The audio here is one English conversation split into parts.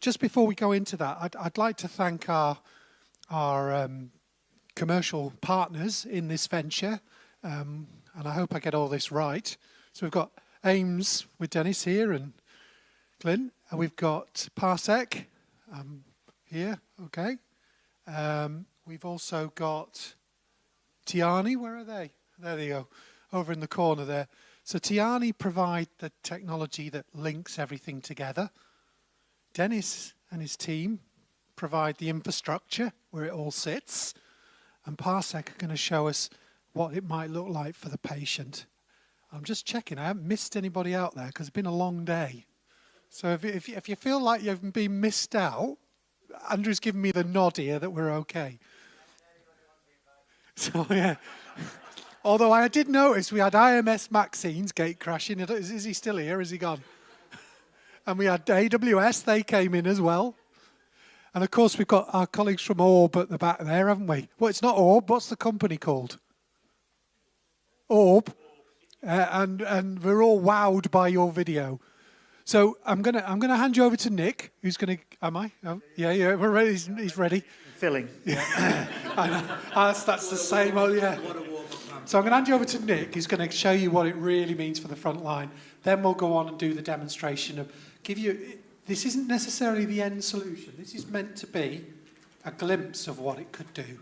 just before we go into that, I'd like to thank our commercial partners in this venture, and I hope I get all this right. So we've got AIMS with Dennis here and Glyn, and we've got Parsec here, okay. We've also got Tiani, where are they? There they go, over in the corner there. So Tiani provide the technology that links everything together. Dennis and his team provide the infrastructure where it all sits. And Parsec are going to show us what it might look like for the patient. I'm just checking, I haven't missed anybody out there because it's been a long day. So if you feel like you've been missed out, Andrew's given me the nod here that we're okay. So yeah. Although I did notice we had IMS Maxine's gate crashing. Is he still here? Is he gone? And we had AWS, they came in as well. And of course we've got our colleagues from Orb at the back there, haven't we? Well, it's not Orb, what's the company called? Orb. And we're all wowed by your video. So I'm gonna hand you over to Nick, who's gonna. Am I? Oh, yeah, we're ready. He's ready. Filling. Yeah. I know. That's the same. Oh yeah. So I'm going to hand you over to Nick, who's going to show you what it really means for the front line. Then we'll go on and do the demonstration of give you. This isn't necessarily the end solution. This is meant to be a glimpse of what it could do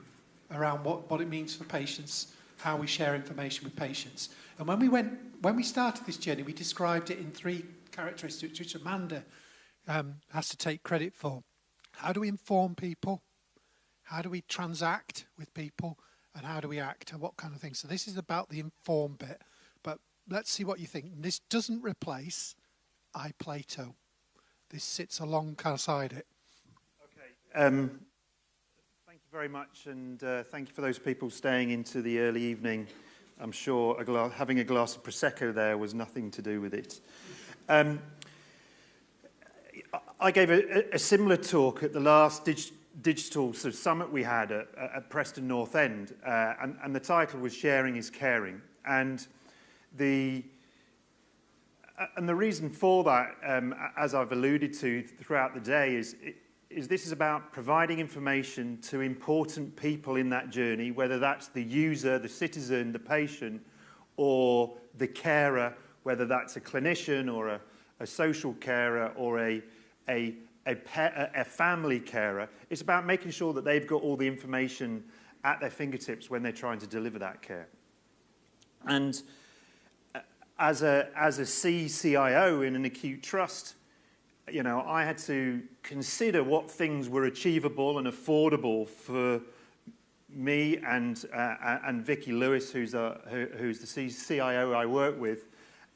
around what it means for patients, how we share information with patients. And when we started this journey, we described it in 3 characteristics, which Amanda has to take credit for. How do we inform people? How do we transact with people? And how do we act? And what kind of things? So this is about the inform bit. But let's see what you think. This doesn't replace iPlato. This sits alongside it. Okay. Thank you very much, and thank you for those people staying into the early evening. I'm sure having a glass of Prosecco there was nothing to do with it. I gave a similar talk at the last digital sort of summit we had at Preston North End, and the title was Sharing is Caring. And the reason for that, as I've alluded to throughout the day, is this is about providing information to important people in that journey, whether that's the user, the citizen, the patient, or the carer, whether that's a clinician or a social carer or a family carer. It's about making sure that they've got all the information at their fingertips when they're trying to deliver that care. And as a CCIO in an acute trust, you know, I had to consider what things were achievable and affordable for me and Vicky Lewis, who's the CCIO I work with,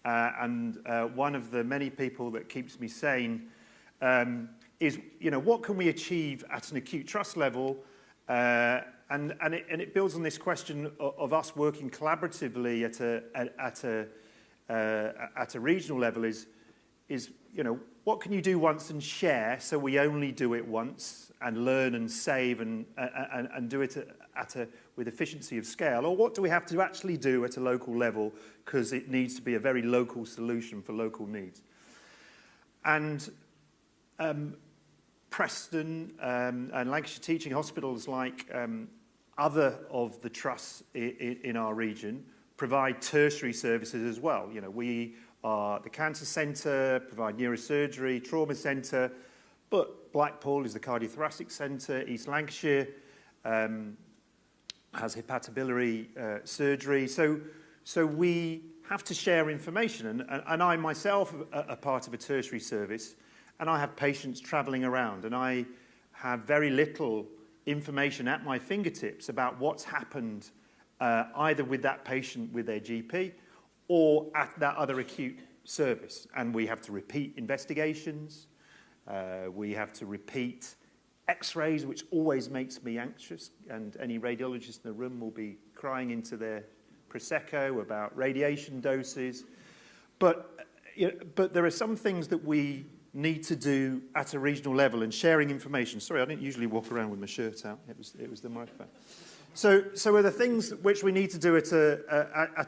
and one of the many people that keeps me sane. Is, you know, what can we achieve at an acute trust level? And it builds on this question of us working collaboratively at a regional level is, you know, what can you do once and share so we only do it once and learn and save and do it with efficiency of scale? Or what do we have to actually do at a local level because it needs to be a very local solution for local needs? And Preston and Lancashire teaching hospitals, like other of the trusts in our region, provide tertiary services as well. You know, we are the cancer centre, provide neurosurgery, trauma centre, but Blackpool is the cardiothoracic centre. East Lancashire has hepatobiliary surgery. So we have to share information, and I myself are part of a tertiary service. And I have patients travelling around, and I have very little information at my fingertips about what's happened either with that patient with their GP or at that other acute service. And we have to repeat investigations. We have to repeat X-rays, which always makes me anxious. And any radiologist in the room will be crying into their Prosecco about radiation doses. But there are some things that we need to do at a regional level, and sharing information. Sorry, I didn't usually walk around with my shirt out. It was the microphone. So are the things which we need to do at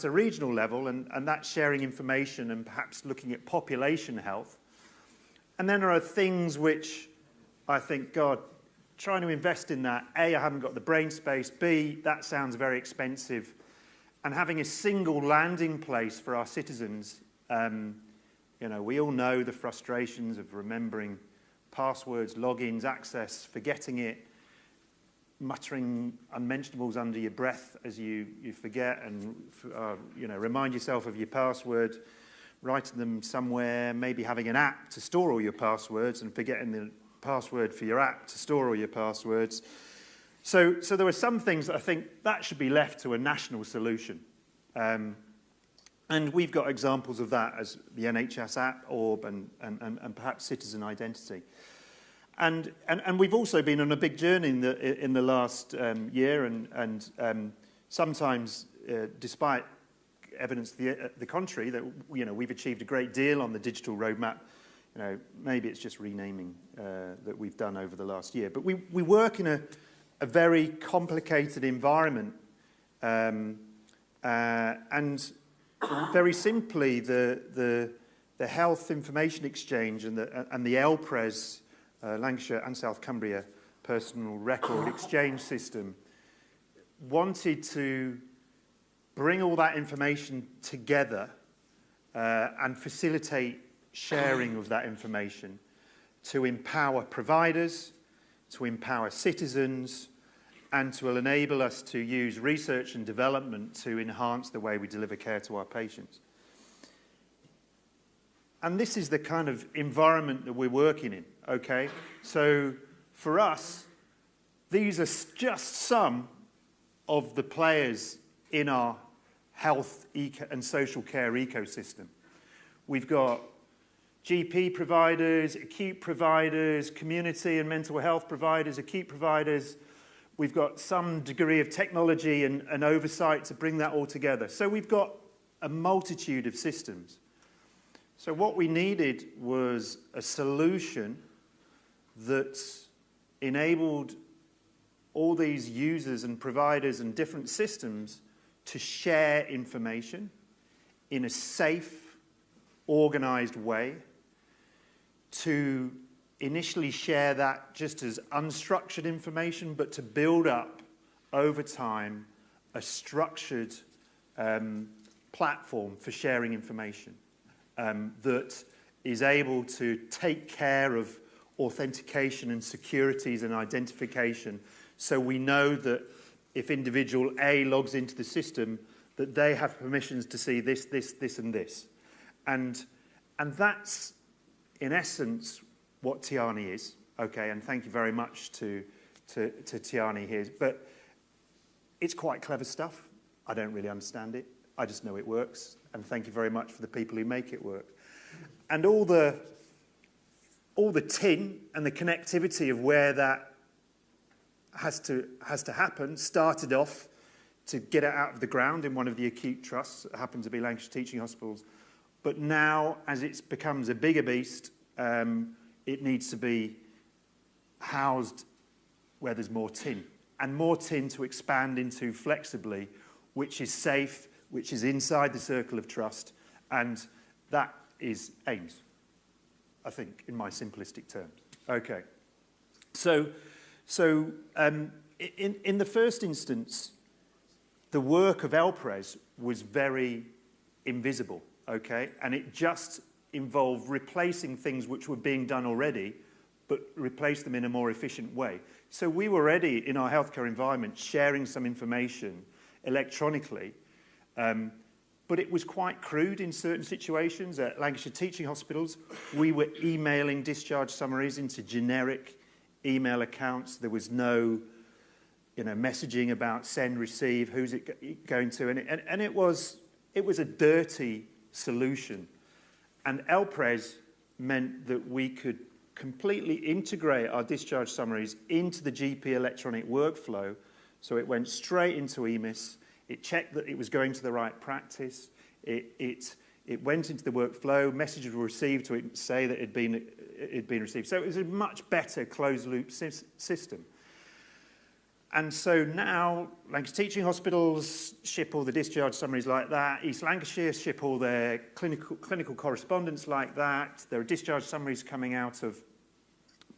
a regional level, and that's sharing information and perhaps looking at population health. And then there are things which I think, God, trying to invest in that, A, I haven't got the brain space, B, that sounds very expensive. And having a single landing place for our citizens, you know, we all know the frustrations of remembering passwords, logins, access, forgetting it, muttering unmentionables under your breath as you forget, and you know, remind yourself of your password, writing them somewhere, maybe having an app to store all your passwords and forgetting the password for your app to store all your passwords. So there were some things that I think that should be left to a national solution. And we've got examples of that as the NHS app, Orb, and perhaps citizen identity. And we've also been on a big journey in the last year, and sometimes, despite evidence to the contrary, that we've achieved a great deal on the digital roadmap. You know, maybe it's just renaming that we've done over the last year. But we work in a very complicated environment, and very simply, the Health Information Exchange and the LPRES, Lancashire and South Cumbria Personal Record Exchange System, wanted to bring all that information together and facilitate sharing of that information to empower providers, to empower citizens, and to enable us to use research and development to enhance the way we deliver care to our patients. And this is the kind of environment that we're working in, okay? So for us, these are just some of the players in our health and social care ecosystem. We've got GP providers, acute providers, community and mental health providers, acute providers. We've got some degree of technology and oversight to bring that all together. So we've got a multitude of systems. So what we needed was a solution that enabled all these users and providers and different systems to share information in a safe, organized way, to initially share that just as unstructured information, but to build up over time a structured platform for sharing information that is able to take care of authentication and securities and identification, so we know that if individual A logs into the system, that they have permissions to see this, this, this, and this. And that's, in essence, what Tiani is. Okay, and thank you very much to Tiani here. But it's quite clever stuff. I don't really understand it. I just know it works. And thank you very much for the people who make it work. And all the tin and the connectivity of where that has to happen started off to get it out of the ground in one of the acute trusts that happen to be Lancashire Teaching Hospitals. But now, as it becomes a bigger beast, it needs to be housed where there's more tin, and more tin to expand into flexibly, which is safe, which is inside the circle of trust, and that is AIMS, I think, in my simplistic terms. Okay. So in the first instance, the work of LPRES was very invisible, okay? And it just involved replacing things which were being done already, but replace them in a more efficient way. So we were already, in our healthcare environment, sharing some information electronically, but it was quite crude in certain situations. At Lancashire Teaching Hospitals, we were emailing discharge summaries into generic email accounts. There was no, messaging about send, receive, who's it going to, and it was a dirty solution. And LPRES meant that we could completely integrate our discharge summaries into the GP electronic workflow, so it went straight into EMIS. It checked that it was going to the right practice. It went into the workflow. Messages were received to say that it had been received. So it was a much better closed-loop system. And so now Lancashire Teaching Hospitals ship all the discharge summaries like that. East Lancashire ship all their clinical correspondence like that. There are discharge summaries coming out of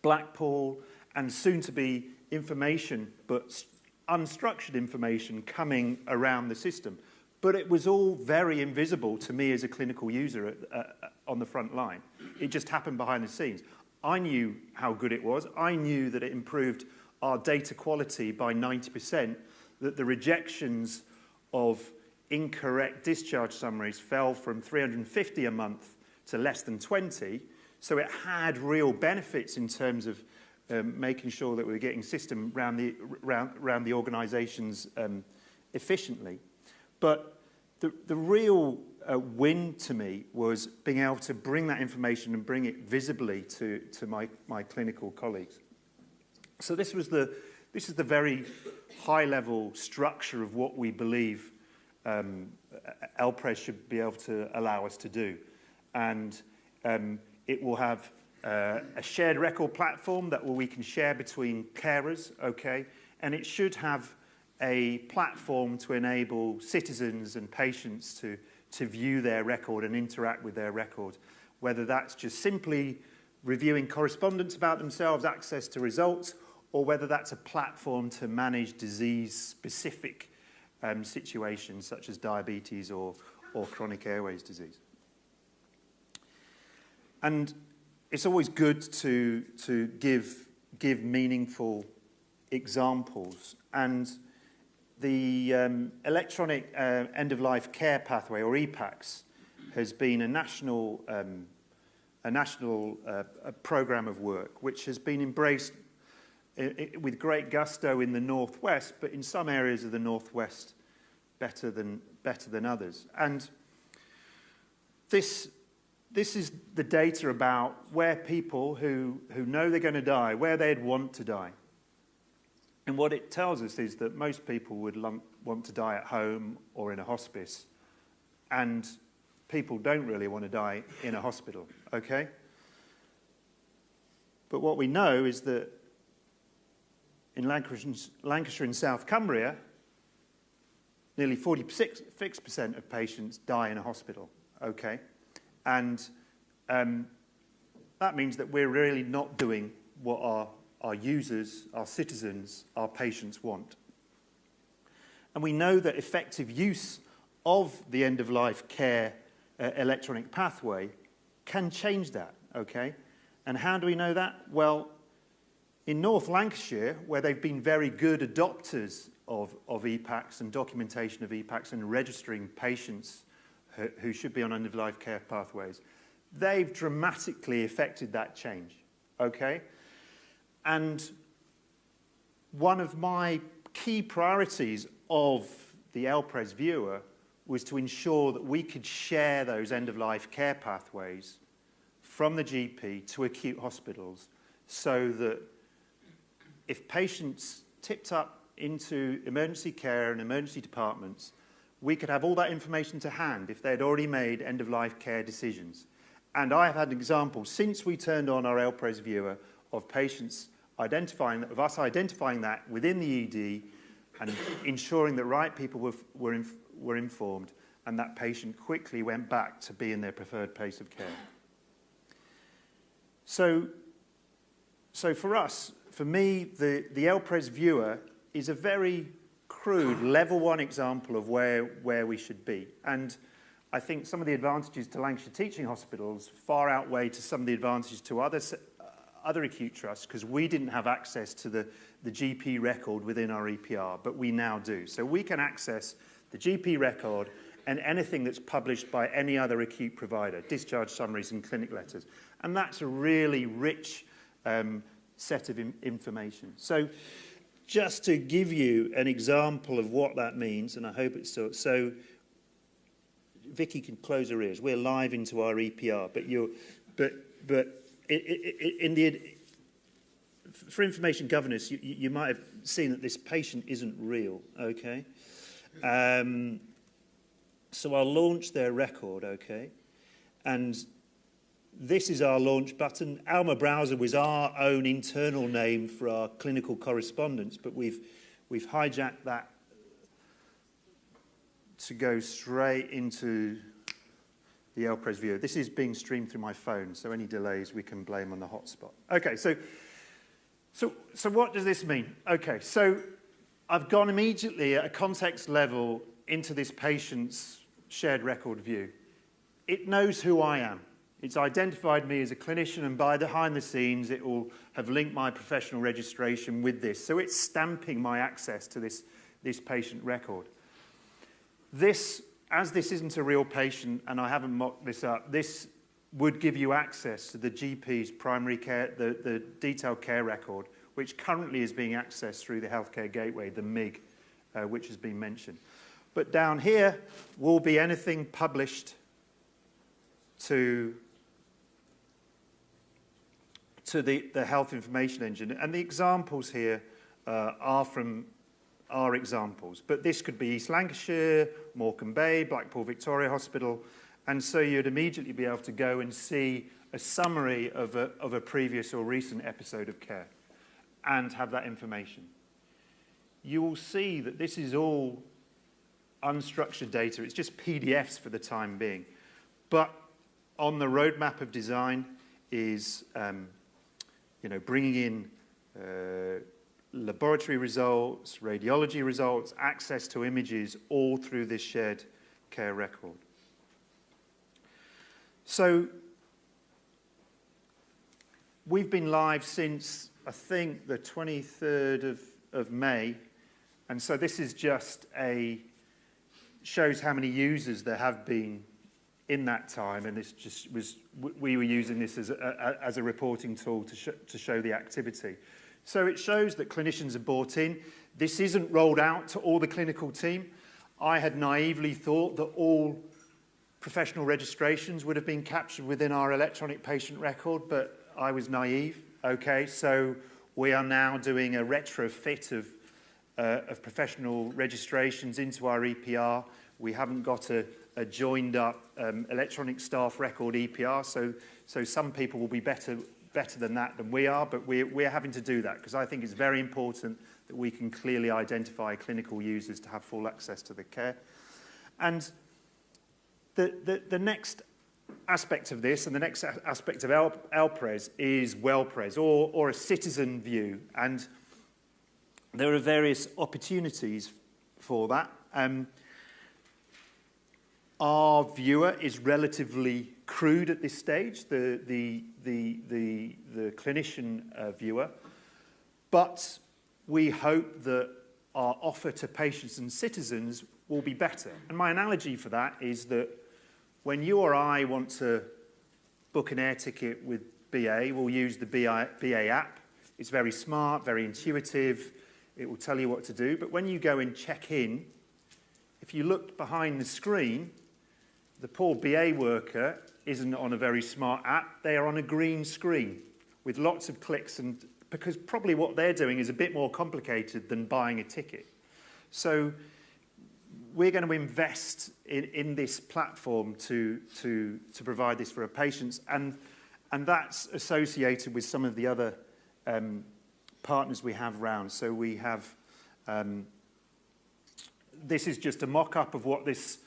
Blackpool, and soon to be information, but unstructured information coming around the system. But it was all very invisible to me as a clinical user on the front line. It just happened behind the scenes. I knew how good it was. I knew that it improved our data quality by 90%, that the rejections of incorrect discharge summaries fell from 350 a month to less than 20. So it had real benefits in terms of making sure that we were getting system around the organisations efficiently. But the real win to me was being able to bring that information and bring it visibly to my clinical colleagues. So this is the very high-level structure of what we believe LPRES should be able to allow us to do. And it will have a shared record platform that we can share between carers, okay? And it should have a platform to enable citizens and patients to view their record and interact with their record, whether that's just simply reviewing correspondence about themselves, access to results, or whether that's a platform to manage disease-specific situations such as diabetes or chronic airways disease. And it's always good to give meaningful examples. And the electronic end-of-life care pathway, or EPACS, has been a national program of work which has been embraced with great gusto in the northwest, but in some areas of the northwest better than others. And this is the data about where people who know they're going to die, where they'd want to die. And what it tells us is that most people would want to die at home or in a hospice, and people don't really want to die in a hospital, okay? But what we know is that in Lancashire and South Cumbria, nearly 46% of patients die in a hospital, okay? And that means that we're really not doing what our users, our citizens, our patients want. And we know that effective use of the end-of-life care electronic pathway can change that, okay? And how do we know that? Well, in North Lancashire, where they've been very good adopters of EPACS and documentation of EPACS and registering patients who should be on end-of-life care pathways, they've dramatically affected that change, okay? And one of my key priorities of the LPRES viewer was to ensure that we could share those end-of-life care pathways from the GP to acute hospitals, so that if patients tipped up into emergency care and emergency departments, we could have all that information to hand if they'd already made end-of-life care decisions. And I have had an example, since we turned on our LPRES viewer, of patients identifying that within the ED and ensuring that right people were informed, and that patient quickly went back to be in their preferred place of care. So for us, for me, the LPRES viewer is a very crude level one example of where we should be. And I think some of the advantages to Lancashire teaching hospitals far outweigh to some of the advantages to other acute trusts, because we didn't have access to the GP record within our EPR, but we now do. So we can access the GP record and anything that's published by any other acute provider, discharge summaries and clinic letters. And that's a really rich set of information. So just to give you an example of what that means, and I hope it's so Vicky can close her ears. We're live into our EPR, for information governance, you might have seen that this patient isn't real, okay? So I'll launch their record, okay? And this is our launch button. Alma Browser was our own internal name for our clinical correspondence, but we've hijacked that to go straight into the LPRES viewer. This is being streamed through my phone, so any delays we can blame on the hotspot. Okay, so So what does this mean? Okay, so I've gone immediately at a context level into this patient's shared record view. It knows who I am. It's identified me as a clinician, and behind the scenes, it will have linked my professional registration with this. So it's stamping my access to this patient record. As this isn't a real patient, and I haven't mocked this up, this would give you access to the GP's primary care, the detailed care record, which currently is being accessed through the Healthcare Gateway, the MIG, which has been mentioned. But down here will be anything published to the Health Information Engine. And the examples here are examples. But this could be East Lancashire, Morecambe Bay, Blackpool Victoria Hospital. And so you'd immediately be able to go and see a summary of a previous or recent episode of care and have that information. You will see that this is all unstructured data. It's just PDFs for the time being. But on the roadmap of design is bringing in laboratory results, radiology results, access to images, all through this shared care record. So we've been live since, I think, the 23rd of May. And so this is just shows how many users there have been in that time. And this just we were using this as a reporting tool to show the activity. So it shows that clinicians are bought in. This isn't rolled out to all the clinical team. I had naively thought that all professional registrations would have been captured within our electronic patient record, but I was naive. Okay, so we are now doing a retrofit of professional registrations into our EPR. We haven't got a joined up electronic staff record EPR, so some people will be better than that than we are, but we're having to do that because I think it's very important that we can clearly identify clinical users to have full access to the care. And the next aspect of this, and the next aspect of LPRES, is WellPRES, or a citizen view. And there are various opportunities for that. Our viewer is relatively crude at this stage, the clinician viewer, but we hope that our offer to patients and citizens will be better. And my analogy for that is that when you or I want to book an air ticket with BA, we'll use the BA app. It's very smart, very intuitive. It will tell you what to do. But when you go and check in, if you look behind the screen, the poor BA worker isn't on a very smart app. They are on a green screen with lots of clicks, and because probably what they're doing is a bit more complicated than buying a ticket. So we're going to invest in this platform to provide this for our patients, and that's associated with some of the other partners we have around. So we have, this is just a mock-up of what this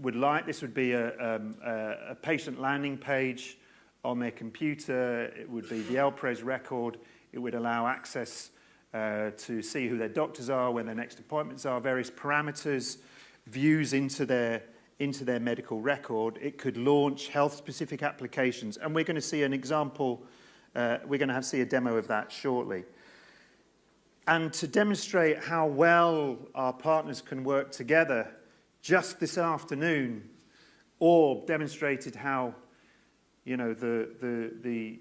would like. This would be a patient landing page on their computer. It would be the LPRES record. It would allow access to see who their doctors are, when their next appointments are, various parameters, views into their medical record. It could launch health-specific applications, and we're going to see an example. We're going to see a demo of that shortly. And to demonstrate how well our partners can work together, just this afternoon, Orb demonstrated how, you know, the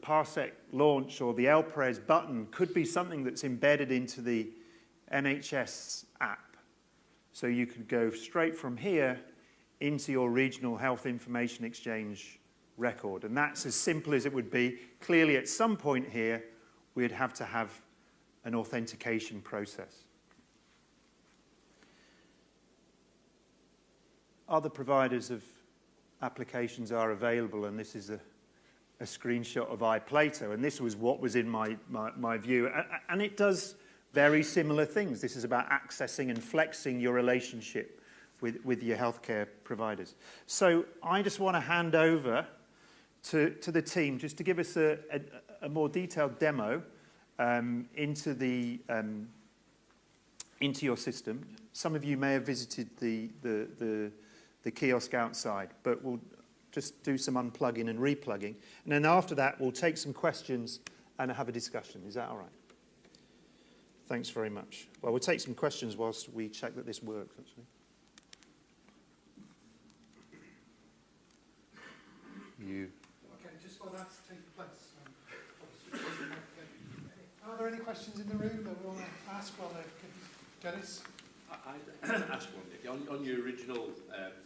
Parsec launch or the LPRES button could be something that's embedded into the NHS app. So you could go straight from here into your regional health information exchange record. And that's as simple as it would be. Clearly, at some point here, we'd have to have an authentication process. Other providers of applications are available, and this is a screenshot of iPlato, and this was what was in my view. And it does very similar things. This is about accessing and flexing your relationship with your healthcare providers. So I just want to hand over to the team just to give us a more detailed demo into your system. Some of you may have visited the kiosk outside, but we'll just do some unplugging and replugging. And then after that, we'll take some questions and have a discussion. Is that all right? Thanks very much. Well, we'll take some questions whilst we check that this works, actually. You. Okay, just while that's taking place. Are there any questions in the room that we want to ask while they're Dennis? I'd ask one, Nick. On your original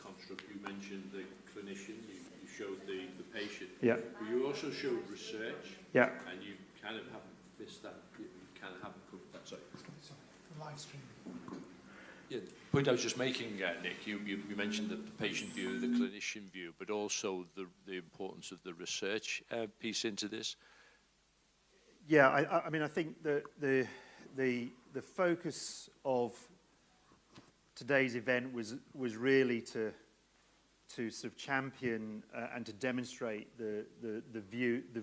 construct, you mentioned the clinician, you showed the patient. Yeah. But you also showed research. Yeah. And you kind of haven't missed that. You kind of haven't covered that. Sorry. The live stream. Yeah, the point I was just making, Nick, you mentioned the patient view, the clinician view, but also the importance of the research piece into this. Yeah, I mean, I think that the focus of today's event was really to sort of champion and to demonstrate the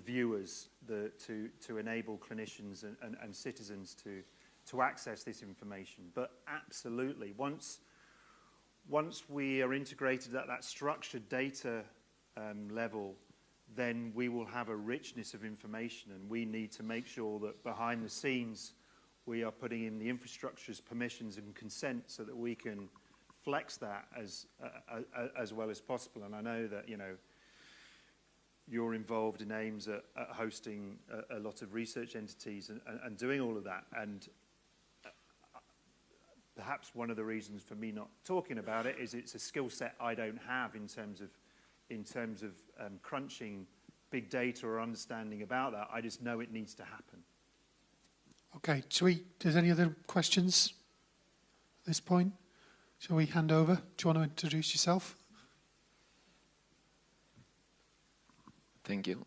viewers to enable clinicians and citizens to access this information. But absolutely, once we are integrated at that structured data level, then we will have a richness of information, and we need to make sure that behind the scenes we are putting in the infrastructures, permissions and consent so that we can flex that as well as possible. And I know that, you know, you're involved in aims at hosting a lot of research entities and doing all of that. And perhaps one of the reasons for me not talking about it is it's a skill set I don't have in terms of crunching big data or understanding about that. I just know it needs to happen. Okay, there's any other questions at this point? Shall we hand over? Do you want to introduce yourself? Thank you.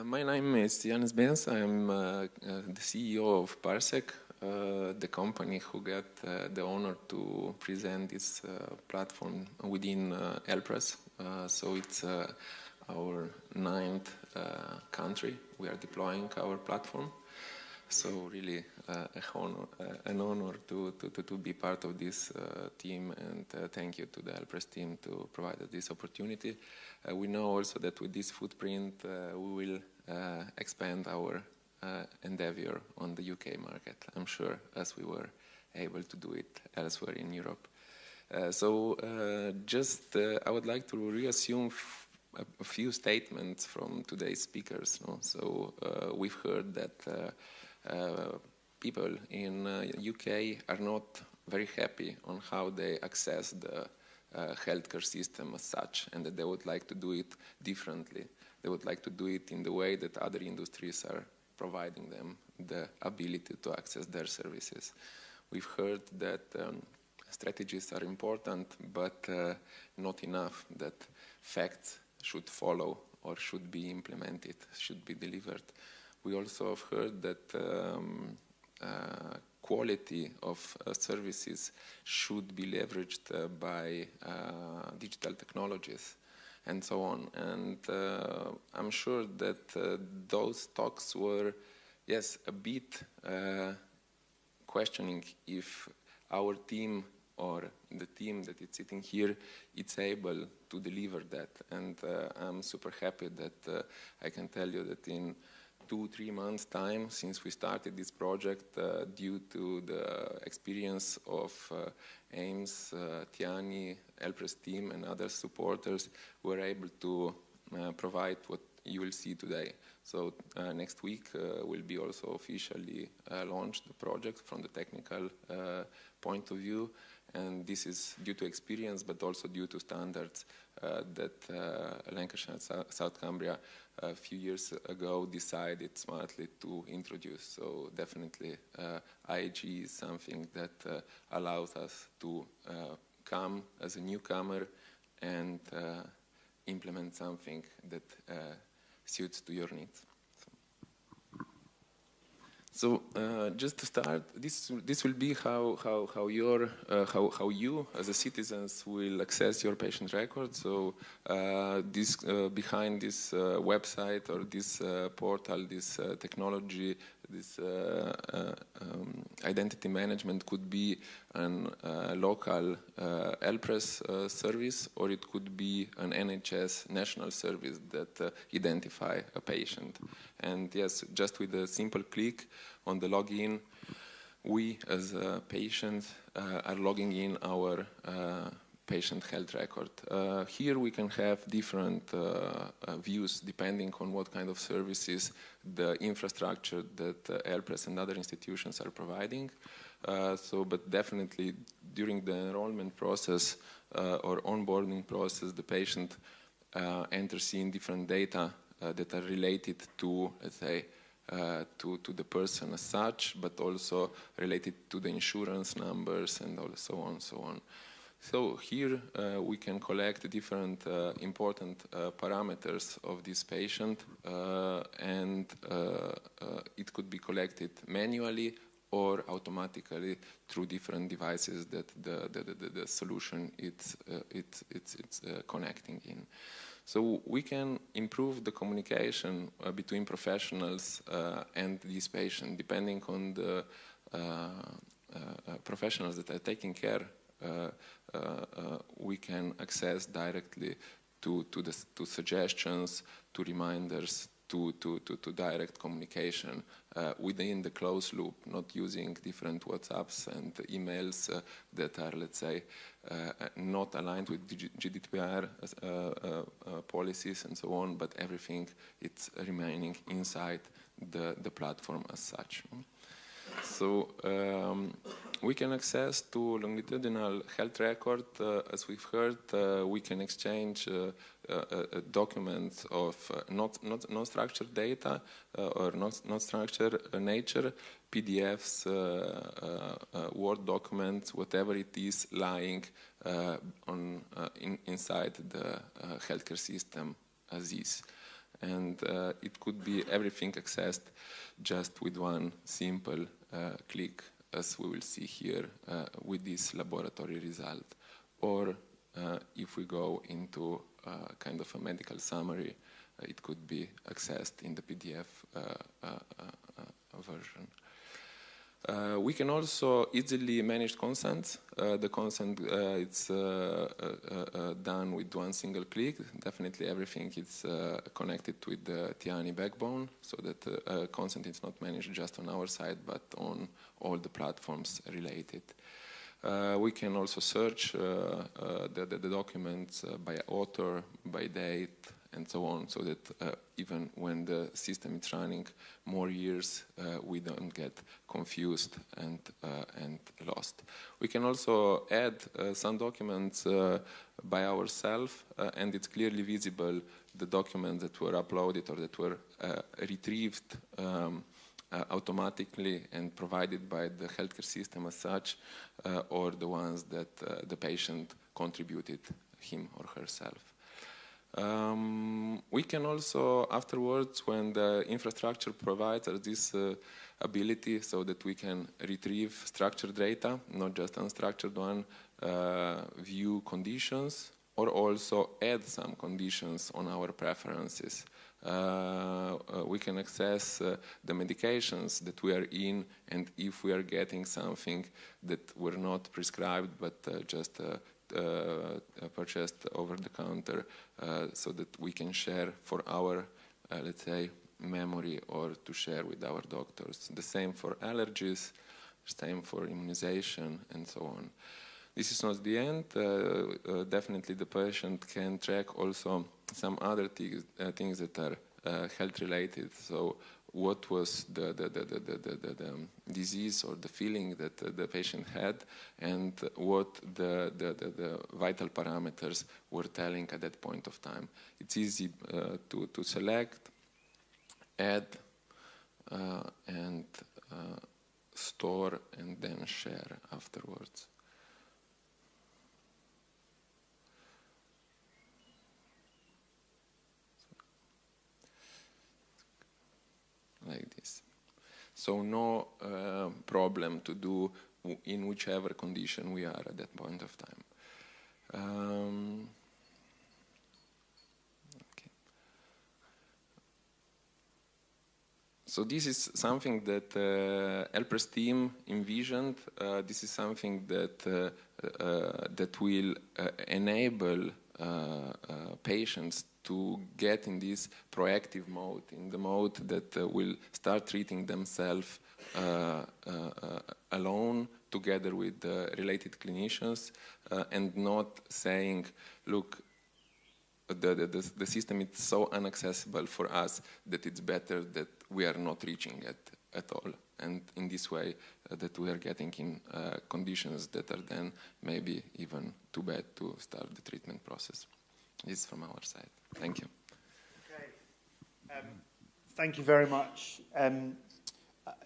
My name is Janis Benz. I'm the CEO of Parsec, the company who got the honor to present this platform within HLSC. So it's our 9th country we are deploying our platform. So really an honor to be part of this team, and thank you to the HLSC team to provide us this opportunity. We know also that with this footprint we will expand our endeavor on the UK market, I'm sure, as we were able to do it elsewhere in Europe. I would like to reassume a few statements from today's speakers. No? So we've heard that people in UK are not very happy on how they access the healthcare system as such, and that they would like to do it differently. They would like to do it in the way that other industries are providing them the ability to access their services. We've heard that strategies are important, but not enough, that facts should follow or should be implemented, should be delivered. We also have heard that quality of services should be leveraged by digital technologies and so on. And I'm sure that those talks were, yes, a bit questioning if our team or the team that is sitting here, it's able to deliver that. And I'm super happy that I can tell you that in 2-3 months' time since we started this project, due to the experience of AIMS, Tiani, HLSC team and other supporters, we're able to provide what you will see today. So next week will be also officially launched the project from the technical point of view. And this is due to experience, but also due to standards that Lancashire and South Cumbria a few years ago decided smartly to introduce. So definitely IAG is something that allows us to come as a newcomer and implement something that suits to your needs. So just to start, this will be how you as a citizens will access your patient record. So behind this website or this portal, this technology, this identity management could be an local HLSC service, or it could be an NHS national service that identify a patient. And yes, just with a simple click on the login, we as a patient are logging in our patient health record. Here we can have different views depending on what kind of services the infrastructure that HLSC and other institutions are providing. But definitely during the enrollment process or onboarding process, the patient enters in different data that are related to, let's say, to the person as such, but also related to the insurance numbers and so on and so on. So here we can collect different important parameters of this patient, and it could be collected manually or automatically through different devices that the solution it's connecting in. So we can improve the communication between professionals and this patient, depending on the professionals that are taking care. We can access directly to suggestions, to reminders, to direct communication within the closed loop, not using different WhatsApps and emails that are, let's say, not aligned with GDPR policies and so on, but everything it's remaining inside the platform as such. So we can access to longitudinal health record. As we've heard, we can exchange documents of not structured data or not structured nature, PDFs, Word documents, whatever it is lying inside the healthcare system as is. And it could be everything accessed just with one simple click, as we will see here with this laboratory result. Or if we go into kind of a medical summary, it could be accessed in the PDF version. We can also easily manage consents. The consent it's done with one single click. Definitely everything is connected with the Tiani backbone, so that consent is not managed just on our side, but on all the platforms related. We can also search the documents by author, by date, and so on, so that even when the system is running more years, we don't get confused and lost. We can also add some documents by ourselves, and it's clearly visible the documents that were uploaded or that were retrieved automatically and provided by the healthcare system as such, or the ones that the patient contributed him or herself. We can also, afterwards, when the infrastructure provides us this ability so that we can retrieve structured data, not just unstructured one, view conditions, or also add some conditions on our preferences. We can access the medications that we are in, and if we are getting something that were not prescribed but just purchased over the counter, so that we can share for our, let's say, memory or to share with our doctors. The same for allergies, same for immunization, and so on. This is not the end. Definitely the patient can track also some other things that are health-related. So what was the disease or the feeling that the patient had, and what the vital parameters were telling at that point of time. It's easy to select, add, and store, and then share afterwards. Like this. So no problem to do in whichever condition we are at that point of time. Okay. So this is something that Helper's team envisioned. This is something that that will enable patients to get in this proactive mode, in the mode that will start treating themselves alone, together with related clinicians, and not saying, look, the system is so inaccessible for us that it's better that we are not reaching it at all. And in this way, that we are getting in conditions that are then maybe even too bad to start the treatment process. This is from our side. Thank you. Okay. Thank you very much.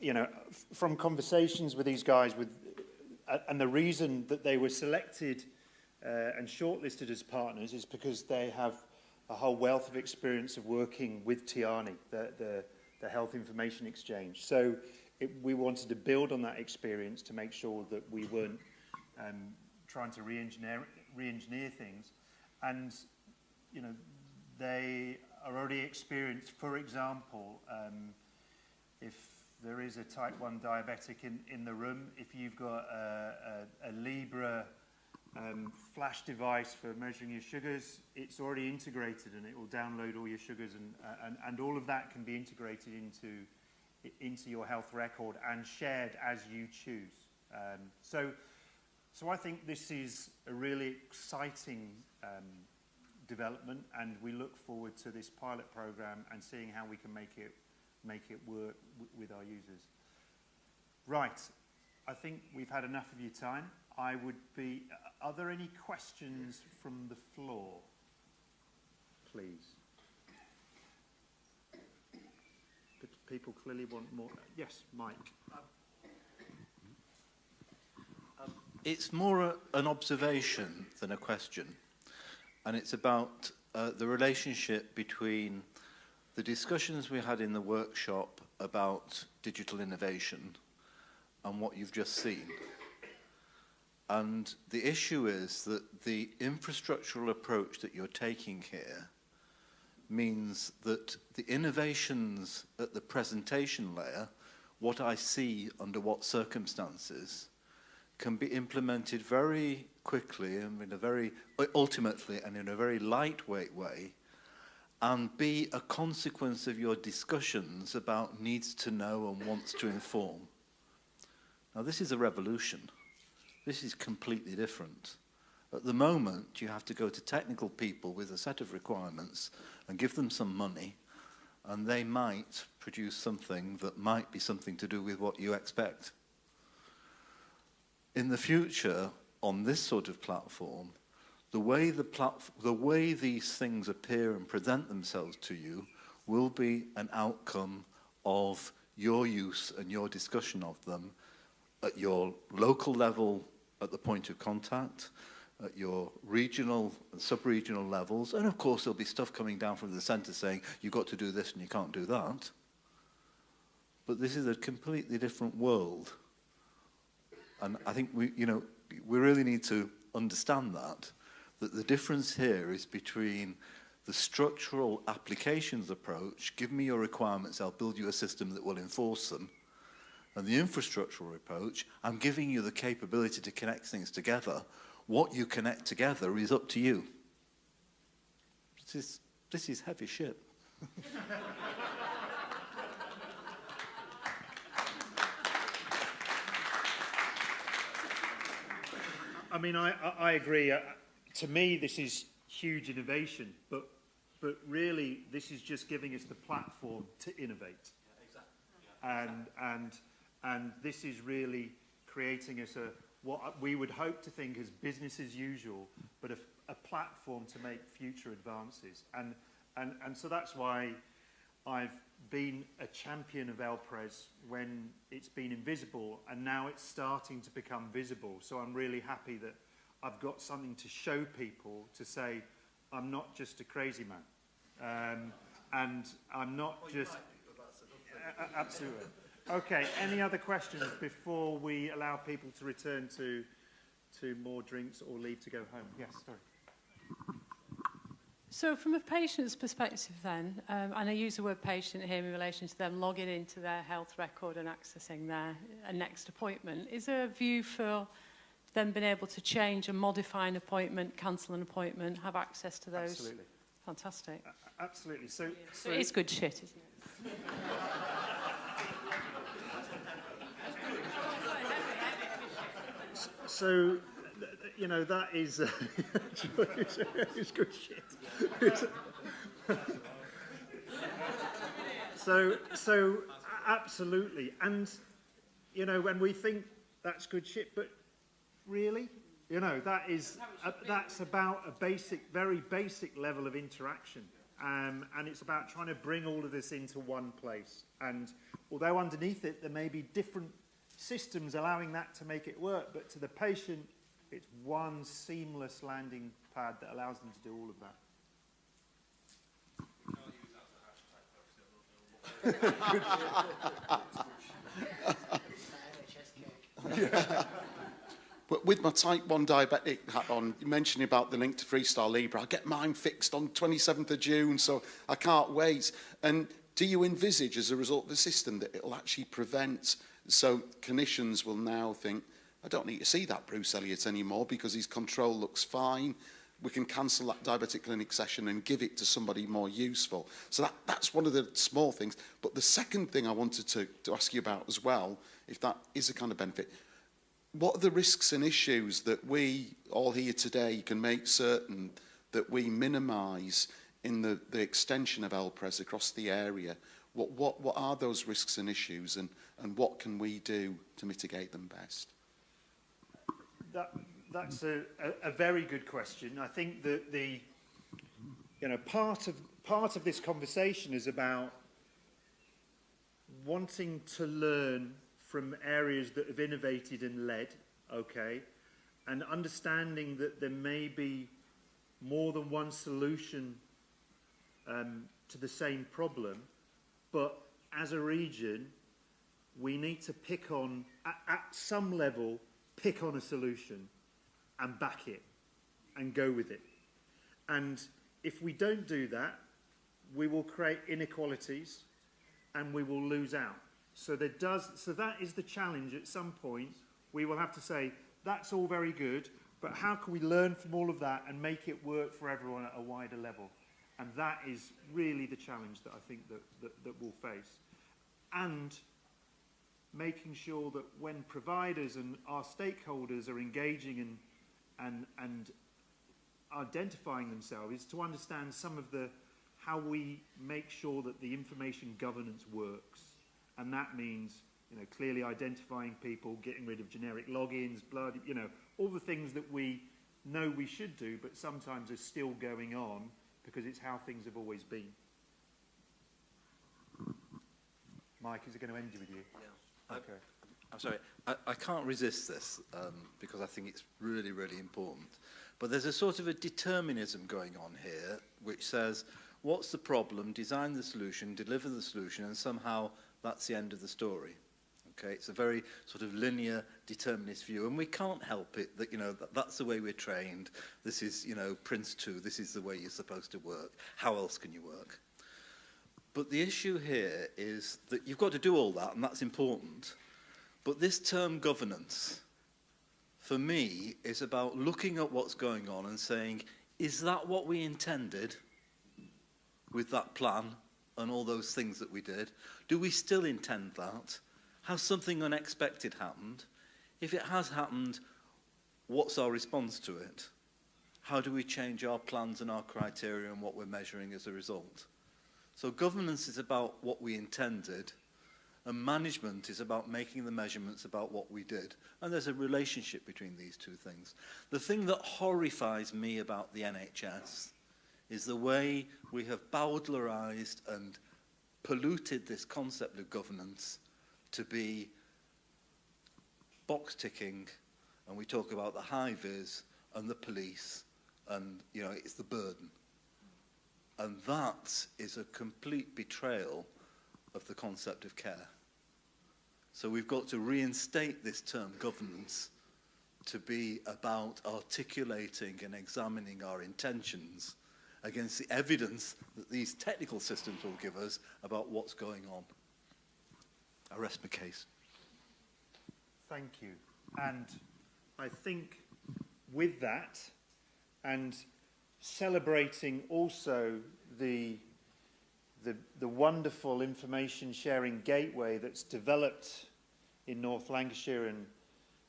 You know, from conversations with these guys, and the reason that they were selected and shortlisted as partners is because they have a whole wealth of experience of working with Tiani, the Health Information Exchange. So we wanted to build on that experience to make sure that we weren't trying to re-engineer things. And, you know, they are already experienced, for example, if there is a type 1 diabetic in the room, if you've got a Libra flash device for measuring your sugars, it's already integrated and it will download all your sugars, and all of that can be integrated into your health record and shared as you choose. So I think this is a really exciting development, and we look forward to this pilot program and seeing how we can make it work with our users. Right, I think we've had enough of your time. Are there any questions from the floor? Please. People clearly want more. Yes, Mike. It's more an observation than a question, and it's about the relationship between the discussions we had in the workshop about digital innovation and what you've just seen. And the issue is that the infrastructural approach that you're taking here means that the innovations at the presentation layer, what I see under what circumstances, can be implemented very quickly and ultimately and in a very lightweight way, and be a consequence of your discussions about needs to know and wants to inform. Now, this is a revolution. This is completely different. At the moment, you have to go to technical people with a set of requirements and give them some money, and they might produce something that might be something to do with what you expect. In the future, on this sort of platform, the way these things appear and present themselves to you will be an outcome of your use and your discussion of them at your local level, at the point of contact, at your regional and sub-regional levels, and of course there'll be stuff coming down from the centre saying you've got to do this and you can't do that. But this is a completely different world, and I think we really need to understand that the difference here is between the structural applications approach, give me your requirements, I'll build you a system that will enforce them, and the infrastructural approach, I'm giving you the capability to connect things together. What you connect together is up to you. This is heavy shit. I mean, I agree. To me, this is huge innovation, but really, this is just giving us the platform to innovate. Yeah, exactly. And this is really creating us what we would hope to think as business as usual, but a platform to make future advances. And so that's why I've been a champion of LPRES when it's been invisible, and now it's starting to become visible. So I'm really happy that I've got something to show people to say, I'm not just a crazy man. And I'm not just... Absolutely. Okay, any other questions before we allow people to return to more drinks or leave to go home? Yes, sorry. So from a patient's perspective then, and I use the word patient here in relation to them logging into their health record and accessing their next appointment, is there a view for them being able to change and modify an appointment, cancel an appointment, have access to those? Absolutely. Fantastic. Absolutely. So it's good shit, isn't it? So, you know, that is it's good shit. So absolutely, and you know, when we think that's good shit, but really, you know, that's about a very basic level of interaction, and it's about trying to bring all of this into one place. And although underneath it there may be different systems allowing that to make it work, but to the patient, it's one seamless landing pad that allows them to do all of that. But with my type 1 diabetic hat on, you mentioned about the link to Freestyle Libre. I'll get mine fixed on 27th of June, so I can't wait. And do you envisage, as a result of the system, that it'll actually prevent, so clinicians will now think, I don't need to see that Bruce Elliott anymore because his control looks fine. We can cancel that diabetic clinic session and give it to somebody more useful. So that's one of the small things. But the second thing I wanted to ask you about as well, if that is a kind of benefit, what are the risks and issues that we all here today can make certain that we minimise in the extension of LPRES across the area? What are those risks and issues, and what can we do to mitigate them best? That's a very good question. I think that part of this conversation is about wanting to learn from areas that have innovated and led, okay, and understanding that there may be more than one solution to the same problem, but as a region, we need to pick on, at some level, pick on a solution and back it and go with it. And if we don't do that, we will create inequalities and we will lose out. So that is the challenge. At some point, we will have to say, that's all very good, but how can we learn from all of that and make it work for everyone at a wider level? And that is really the challenge that I think that we'll face. And making sure that when providers and our stakeholders are engaging and identifying themselves, is to understand some of how we make sure that the information governance works. And that means, you know, clearly identifying people, getting rid of generic logins, you know, all the things that we know we should do, but sometimes are still going on because it's how things have always been. Mike, is it going to end with you? Yeah. Okay. I'm sorry, I can't resist this because I think it's really, really important. But there's a sort of a determinism going on here which says, what's the problem, design the solution, deliver the solution, and somehow that's the end of the story. Okay, it's a very sort of linear determinist view, and we can't help it that, you know, that's the way we're trained. This is, you know, Prince 2, this is the way you're supposed to work. How else can you work? But the issue here is that you've got to do all that, and that's important. But this term governance, for me, is about looking at what's going on and saying, is that what we intended with that plan and all those things that we did? Do we still intend that? Has something unexpected happened? If it has happened, what's our response to it? How do we change our plans and our criteria and what we're measuring as a result? So governance is about what we intended, and management is about making the measurements about what we did. And there's a relationship between these two things. The thing that horrifies me about the NHS is the way we have bowdlerized and polluted this concept of governance to be box ticking, and we talk about the high-vis and the police, and, you know, it's the burden. And that is a complete betrayal of the concept of care. So we've got to reinstate this term governance to be about articulating and examining our intentions against the evidence that these technical systems will give us about what's going on. I rest my case. Thank you. And I think with that, and celebrating also the wonderful information sharing gateway that's developed in North Lancashire and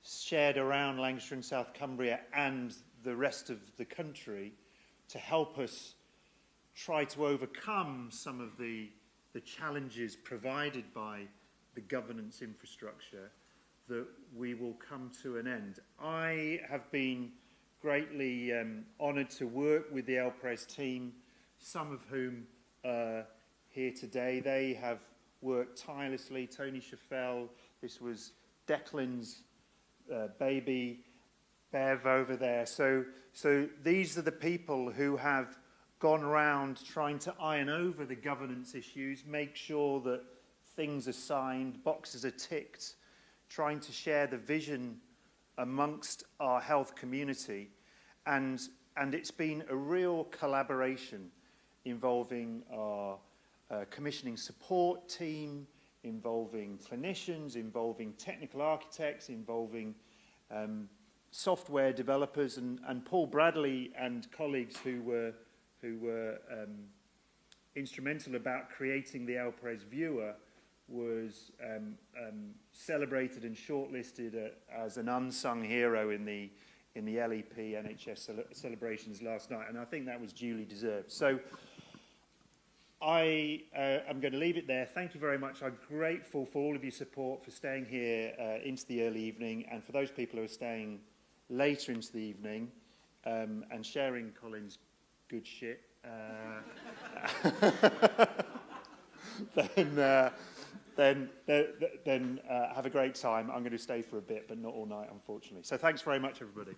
shared around Lancashire and South Cumbria and the rest of the country to help us try to overcome some of the challenges provided by the governance infrastructure, that we will come to an end. I have been greatly honoured to work with the LPRES team, some of whom are here today. They have worked tirelessly. Tony Chaffel, this was Declan's baby, Bev over there. So these are the people who have gone around trying to iron over the governance issues, make sure that things are signed, boxes are ticked, trying to share the vision amongst our health community. And it's been a real collaboration involving our commissioning support team, involving clinicians, involving technical architects, involving software developers, and Paul Bradley and colleagues who were instrumental about creating the LPRES viewer was celebrated and shortlisted as an unsung hero in the LEP NHS celebrations last night, and I think that was duly deserved. So I am going to leave it there. Thank you very much. I'm grateful for all of your support, for staying here into the early evening, and for those people who are staying later into the evening and sharing Colin's good shit. Then have a great time. I'm going to stay for a bit, but not all night, unfortunately. So thanks very much, everybody.